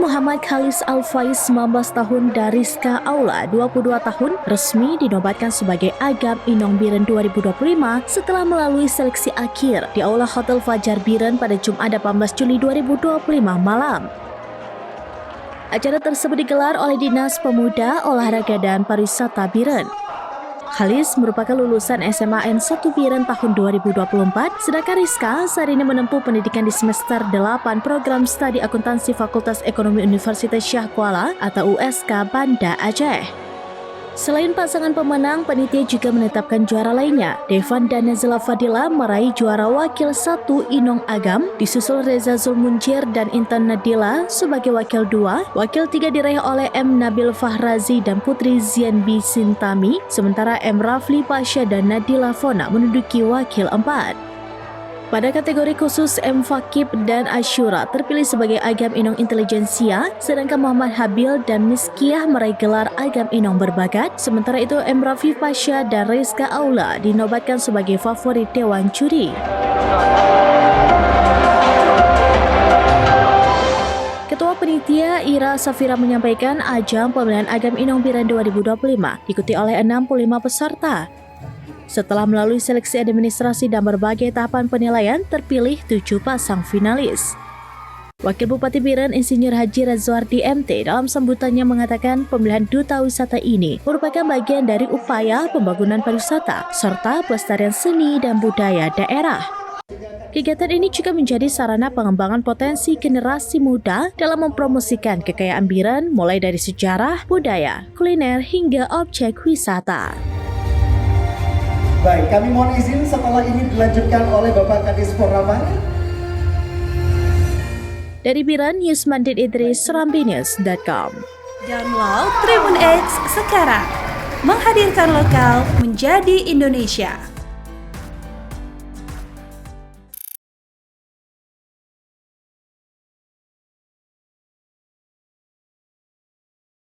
Muhammad Khalis Al-Faiz 19 tahun dan Rizka Aula 22 tahun resmi dinobatkan sebagai Agam Inong Biren 2025 setelah melalui seleksi akhir di Aula Hotel Fajar Biren pada Jumat 18 Juli 2025 malam. Acara tersebut digelar oleh Dinas Pemuda, Olahraga dan Pariwisata Biren. Khalis merupakan lulusan SMAN 1 Biren tahun 2024, sedangkan Rizka saat ini menempuh pendidikan di semester 8 program studi akuntansi Fakultas Ekonomi Universitas Syah Kuala atau USK Banda Aceh. Selain pasangan pemenang, panitia juga menetapkan juara lainnya. Devan dan Nazila Fadila meraih juara wakil 1 Inong Agam, disusul Reza Zulmunjir dan Intan Nadila sebagai wakil 2. Wakil 3 diraih oleh M. Nabil Fahrazi dan Putri Zian B. Sintami, sementara M. Rafli Pasha dan Nadila Fona menduduki wakil 4. Pada kategori khusus, M. Fakib dan Ashura terpilih sebagai Agam Inong Intelijensia, sedangkan Muhammad Habil dan Miskiah meraih gelar Agam Inong Berbakat. Sementara itu, M. Rafi Pasha dan Rizka Aula dinobatkan sebagai favorit Dewan Juri. Ketua Panitia Ira Safira menyampaikan ajang pemilihan Agam Inong Biren 2025 diikuti oleh 65 peserta. Setelah melalui seleksi administrasi dan berbagai tahapan penilaian, terpilih 7 pasang finalis. Wakil Bupati Biren Insinyur Haji Razwardi MT dalam sambutannya mengatakan pemilihan duta wisata ini merupakan bagian dari upaya pembangunan pariwisata serta pelestarian seni dan budaya daerah. Kegiatan ini juga menjadi sarana pengembangan potensi generasi muda dalam mempromosikan kekayaan Biren mulai dari sejarah, budaya, kuliner hingga objek wisata. Baik, kami mohon izin setelah ini dilanjutkan oleh Bapak Kadis Porraman. Dari Biren, Yusmandit Idris, serambinews.com. Download Tribun X sekarang, menghadirkan lokal menjadi Indonesia.